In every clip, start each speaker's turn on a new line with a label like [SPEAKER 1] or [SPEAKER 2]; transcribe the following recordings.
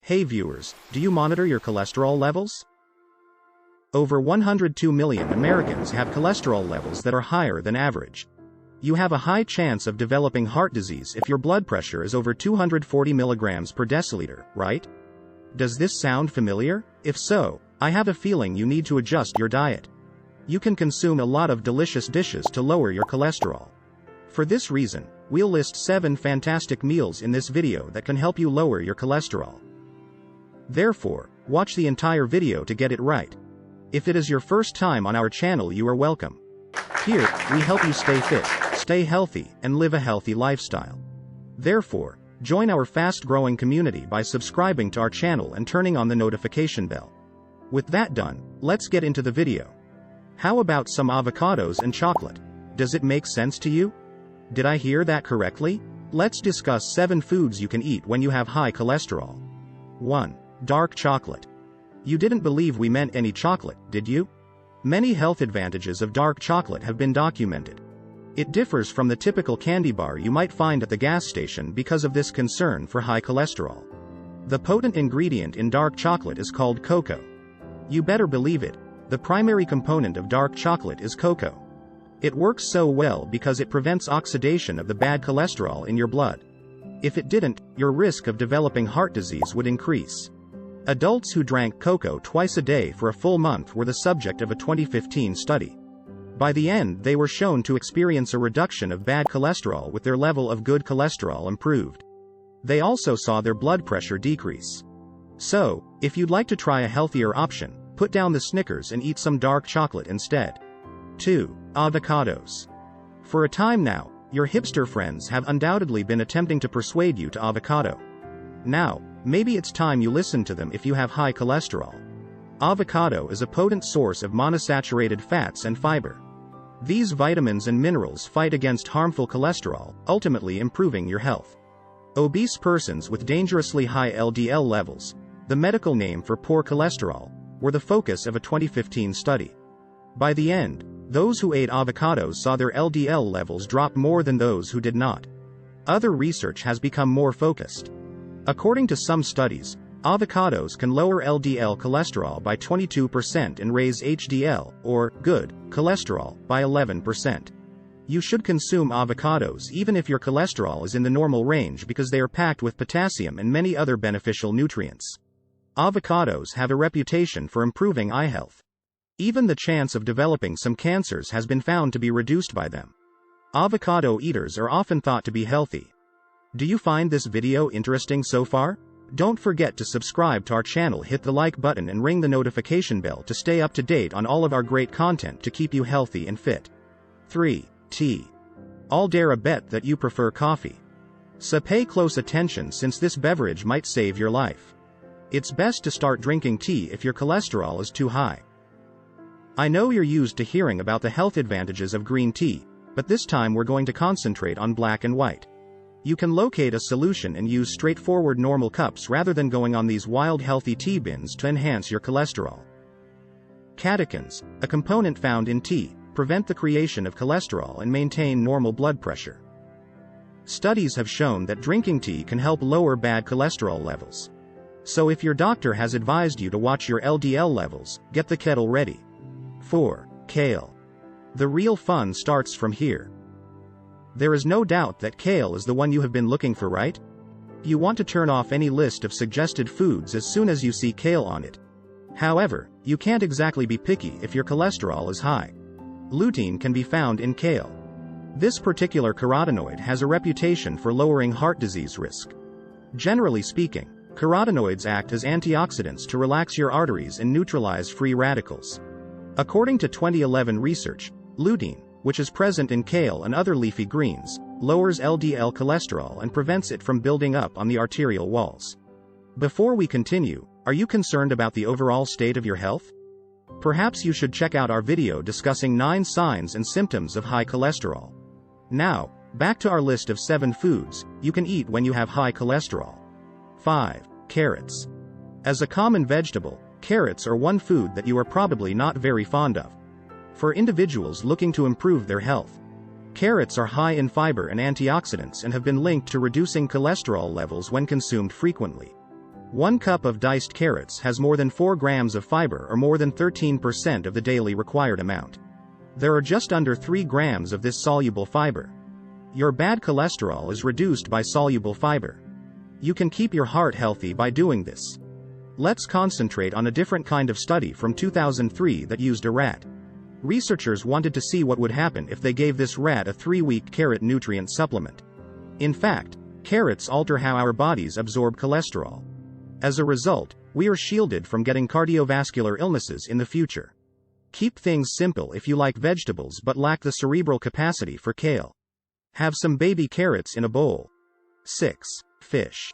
[SPEAKER 1] Hey viewers, do you monitor your cholesterol levels? Over 102 million Americans have cholesterol levels that are higher than average. You have a high chance of developing heart disease if your blood pressure is over 240 milligrams per deciliter, right? Does this sound familiar? If so, I have a feeling you need to adjust your diet. You can consume a lot of delicious dishes to lower your cholesterol. For this reason, we'll list 7 fantastic meals in this video that can help you lower your cholesterol. Therefore, watch the entire video to get it right. If it is your first time on our channel, you are welcome. Here, we help you stay fit, stay healthy, and live a healthy lifestyle. Therefore, join our fast-growing community by subscribing to our channel and turning on the notification bell. With that done, let's get into the video. How about some avocados and chocolate? Does it make sense to you? Did I hear that correctly? Let's discuss 7 foods you can eat when you have high cholesterol. 1. Dark chocolate. You didn't believe we meant any chocolate, did you? Many health advantages of dark chocolate have been documented. It differs from the typical candy bar you might find at the gas station because of this concern for high cholesterol. The potent ingredient in dark chocolate is called cocoa. You better believe it, the primary component of dark chocolate is cocoa. It works so well because it prevents oxidation of the bad cholesterol in your blood. If it didn't, your risk of developing heart disease would increase. Adults who drank cocoa twice a day for a full month were the subject of a 2015 study. By the end, they were shown to experience a reduction of bad cholesterol with their level of good cholesterol improved. They also saw their blood pressure decrease. So, if you'd like to try a healthier option, put down the Snickers and eat some dark chocolate instead. 2. Avocados. For a time now, your hipster friends have undoubtedly been attempting to persuade you to avocado. Now, maybe it's time you listen to them if you have high cholesterol. Avocado is a potent source of monosaturated fats and fiber. These vitamins and minerals fight against harmful cholesterol, ultimately improving your health. Obese persons with dangerously high LDL levels, the medical name for poor cholesterol, were the focus of a 2015 study. By the end, those who ate avocados saw their LDL levels drop more than those who did not. Other research has become more focused. According to some studies, avocados can lower LDL cholesterol by 22% and raise HDL, or good, cholesterol, by 11%. You should consume avocados even if your cholesterol is in the normal range because they are packed with potassium and many other beneficial nutrients. Avocados have a reputation for improving eye health. Even the chance of developing some cancers has been found to be reduced by them. Avocado eaters are often thought to be healthy. Do you find this video interesting so far? Don't forget to subscribe to our channel, hit the like button and ring the notification bell to stay up to date on all of our great content to keep you healthy and fit. 3. Tea. I'll dare a bet that you prefer coffee. So pay close attention since this beverage might save your life. It's best to start drinking tea if your cholesterol is too high. I know you're used to hearing about the health advantages of green tea, but this time we're going to concentrate on black and white. You can locate a solution and use straightforward normal cups rather than going on these wild healthy tea bins to enhance your cholesterol. Catechins, a component found in tea, prevent the creation of cholesterol and maintain normal blood pressure. Studies have shown that drinking tea can help lower bad cholesterol levels. So if your doctor has advised you to watch your LDL levels, get the kettle ready. 4. Kale. The real fun starts from here. There is no doubt that kale is the one you have been looking for, right? You want to turn off any list of suggested foods as soon as you see kale on it. However, you can't exactly be picky if your cholesterol is high. Lutein can be found in kale. This particular carotenoid has a reputation for lowering heart disease risk. Generally speaking, carotenoids act as antioxidants to relax your arteries and neutralize free radicals. According to 2011 research, lutein, which is present in kale and other leafy greens, lowers LDL cholesterol and prevents it from building up on the arterial walls. Before we continue, are you concerned about the overall state of your health? Perhaps you should check out our video discussing 9 signs and symptoms of high cholesterol. Now, back to our list of 7 foods you can eat when you have high cholesterol. 5. Carrots. As a common vegetable, carrots are one food that you are probably not very fond of. For individuals looking to improve their health, carrots are high in fiber and antioxidants and have been linked to reducing cholesterol levels when consumed frequently. 1 cup of diced carrots has more than 4 grams of fiber, or more than 13% of the daily required amount. There are just under 3 grams of this soluble fiber. Your bad cholesterol is reduced by soluble fiber. You can keep your heart healthy by doing this. Let's concentrate on a different kind of study from 2003 that used a rat. Researchers wanted to see what would happen if they gave this rat a 3-week carrot nutrient supplement. In fact, carrots alter how our bodies absorb cholesterol. As a result, we are shielded from getting cardiovascular illnesses in the future. Keep things simple if you like vegetables but lack the cerebral capacity for kale. Have some baby carrots in a bowl. 6. Fish.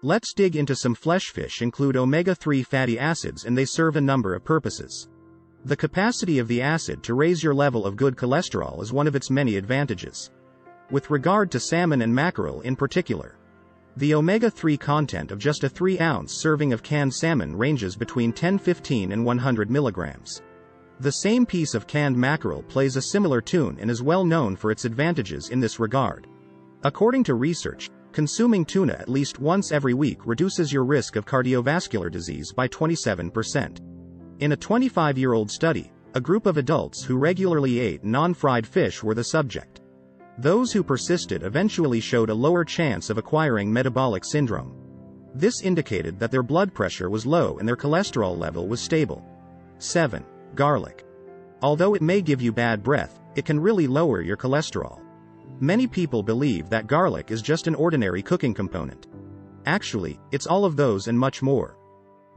[SPEAKER 1] Let's dig into some flesh. Fish include omega-3 fatty acids, and they serve a number of purposes. The capacity of the acid to raise your level of good cholesterol is one of its many advantages. With regard to salmon and mackerel in particular, the omega-3 content of just a 3-ounce serving of canned salmon ranges between 10-15 and 100 milligrams. The same piece of canned mackerel plays a similar tune and is well known for its advantages in this regard. According to research, consuming tuna at least once every week reduces your risk of cardiovascular disease by 27%. In a 25-year-old study, a group of adults who regularly ate non-fried fish were the subject. Those who persisted eventually showed a lower chance of acquiring metabolic syndrome. This indicated that their blood pressure was low and their cholesterol level was stable. 7. Garlic. Although it may give you bad breath, it can really lower your cholesterol. Many people believe that garlic is just an ordinary cooking component. Actually, it's all of those and much more.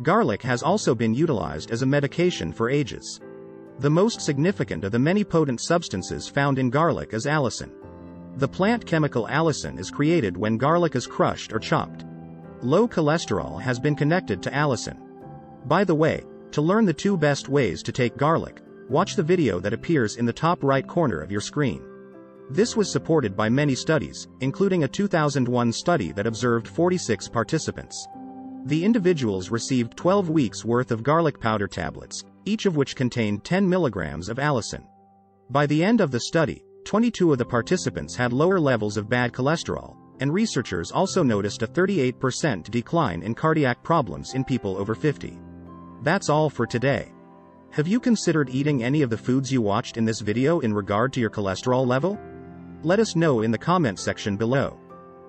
[SPEAKER 1] Garlic has also been utilized as a medication for ages. The most significant of the many potent substances found in garlic is allicin. The plant chemical allicin is created when garlic is crushed or chopped. Low cholesterol has been connected to allicin. By the way, to learn the 2 best ways to take garlic, watch the video that appears in the top right corner of your screen. This was supported by many studies, including a 2001 study that observed 46 participants. The individuals received 12 weeks worth of garlic powder tablets, each of which contained 10 milligrams of allicin. By the end of the study, 22 of the participants had lower levels of bad cholesterol, and researchers also noticed a 38% decline in cardiac problems in people over 50. That's all for today. Have you considered eating any of the foods you watched in this video in regard to your cholesterol level? Let us know in the comment section below.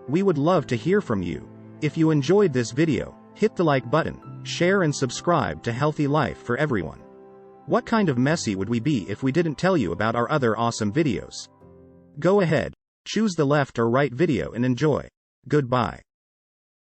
[SPEAKER 1] We would love to hear from you. If you enjoyed this video, hit the like button, share and subscribe to Healthy Life for Everyone. What kind of messy would we be if we didn't tell you about our other awesome videos? Go ahead, choose the left or right video and enjoy. Goodbye.